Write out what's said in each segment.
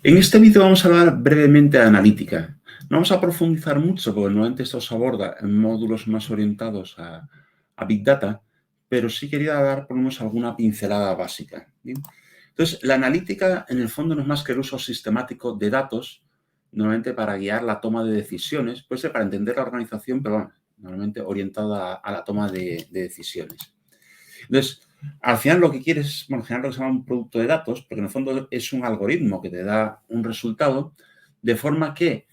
En este vídeo vamos a hablar brevemente de analítica. No vamos a profundizar mucho porque normalmente esto se aborda en módulos más orientados a Big Data, pero sí quería dar por lo menos alguna pincelada básica. ¿Bien? Entonces, la analítica en el fondo no es más que el uso sistemático de datos, normalmente para guiar la toma de decisiones, puede ser para entender la organización, pero bueno, normalmente orientada a la toma de decisiones. Entonces, al final lo que quieres es, bueno, generar lo que se llama un producto de datos, porque en el fondo es un algoritmo que te da un resultado, de forma que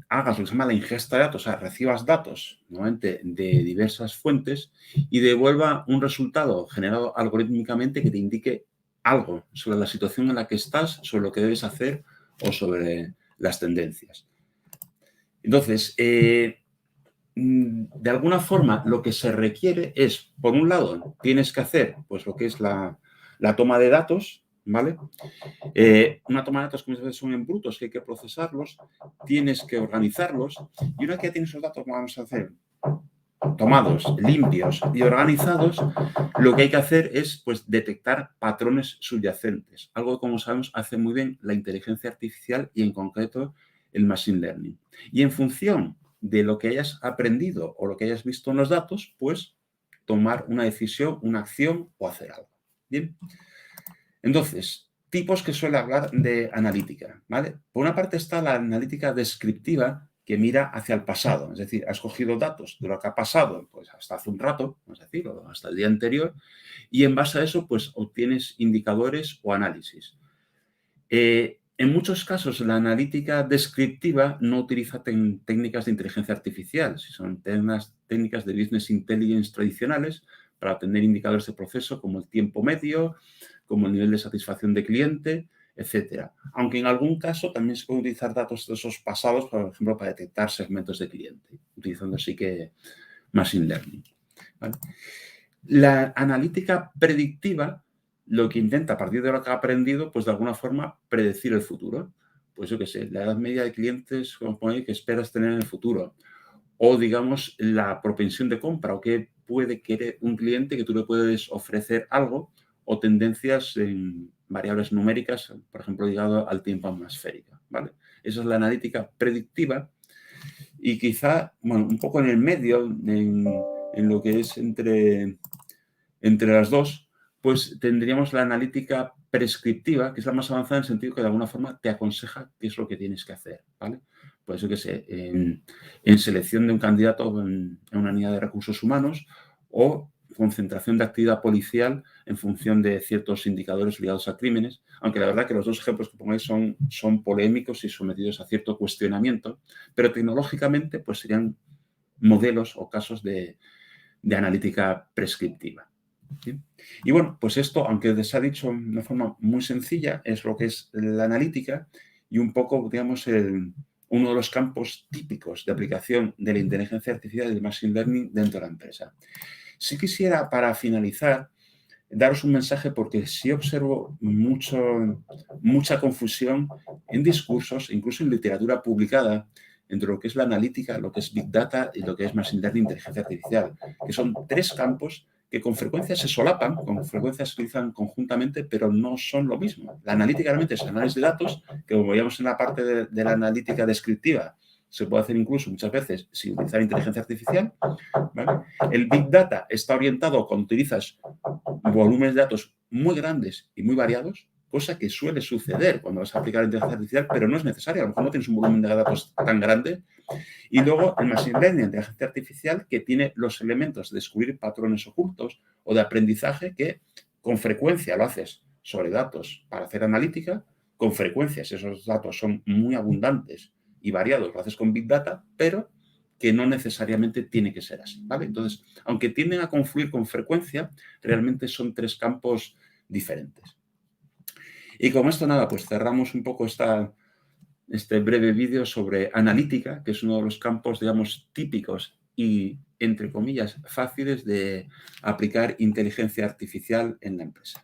hagas lo que se llama la ingesta de datos, o sea, recibas datos, normalmente de diversas fuentes, y devuelva un resultado generado algorítmicamente que te indique algo sobre la situación en la que estás, sobre lo que debes hacer o sobre las tendencias. Entonces, de alguna forma, lo que se requiere es, por un lado, tienes que hacer pues lo que es la toma de datos, ¿vale? Una toma de datos que muchas veces son en brutos, que hay que procesarlos, tienes que organizarlos, y una vez que ya tienes esos datos, vamos a hacer tomados, limpios y organizados, lo que hay que hacer es pues, detectar patrones subyacentes, algo que, como sabemos, hace muy bien la inteligencia artificial y, en concreto, el machine learning. Y en función de lo que hayas aprendido o lo que hayas visto en los datos, pues tomar una decisión, una acción o hacer algo. Bien. Entonces, tipos que suele hablar de analítica, ¿vale? Por una parte está la analítica descriptiva, que mira hacia el pasado, es decir, has cogido datos de lo que ha pasado pues hasta hace un rato, es decir, o hasta el día anterior, y en base a eso pues obtienes indicadores o análisis. En muchos casos la analítica descriptiva no utiliza técnicas de inteligencia artificial, si son técnicas de business intelligence tradicionales para obtener indicadores de proceso como el tiempo medio, como el nivel de satisfacción de cliente, etcétera. Aunque en algún caso también se pueden utilizar datos de esos pasados, por ejemplo, para detectar segmentos de cliente, utilizando así que machine learning. ¿Vale? La analítica predictiva lo que intenta, a partir de lo que ha aprendido, pues de alguna forma predecir el futuro. Pues yo qué sé, la edad media de clientes que esperas tener en el futuro. O, digamos, la propensión de compra o qué puede querer un cliente que tú le puedes ofrecer algo, o tendencias en variables numéricas, por ejemplo, ligado al tiempo atmosférico, ¿vale? Esa es la analítica predictiva y quizá, bueno, un poco en el medio, en lo que es entre las dos, pues tendríamos la analítica prescriptiva, que es la más avanzada en el sentido que de alguna forma te aconseja qué es lo que tienes que hacer, ¿vale? Pues yo qué sé, en selección de un candidato en una unidad de recursos humanos o concentración de actividad policial en función de ciertos indicadores ligados a crímenes, aunque la verdad que los dos ejemplos que pongáis son polémicos y sometidos a cierto cuestionamiento, pero tecnológicamente pues serían modelos o casos de analítica prescriptiva. ¿Sí? Y bueno, pues esto, aunque se ha dicho de una forma muy sencilla, es lo que es la analítica y un poco, digamos, uno de los campos típicos de aplicación de la inteligencia artificial y del machine learning dentro de la empresa. Sí quisiera, para finalizar, daros un mensaje porque sí observo mucha confusión en discursos, incluso en literatura publicada, entre lo que es la analítica, lo que es Big Data y lo que es Machine Learning, inteligencia artificial, que son tres campos que con frecuencia se solapan, con frecuencia se utilizan conjuntamente, pero no son lo mismo. La analítica realmente es análisis de datos, que como veíamos en la parte de la analítica descriptiva, se puede hacer incluso muchas veces sin utilizar inteligencia artificial, ¿vale? El Big Data está orientado cuando utilizas volúmenes de datos muy grandes y muy variados, cosa que suele suceder cuando vas a aplicar la inteligencia artificial, pero no es necesario. A lo mejor no tienes un volumen de datos tan grande. Y luego el Machine Learning, la inteligencia artificial, que tiene los elementos de descubrir patrones ocultos o de aprendizaje que con frecuencia lo haces sobre datos para hacer analítica, con frecuencia, si esos datos son muy abundantes y variados, lo haces con Big Data, pero que no necesariamente tiene que ser así, ¿vale? Entonces, aunque tienden a confluir con frecuencia, realmente son tres campos diferentes. Y con esto nada, pues cerramos un poco este breve vídeo sobre analítica, que es uno de los campos, digamos, típicos y, entre comillas, fáciles de aplicar inteligencia artificial en la empresa.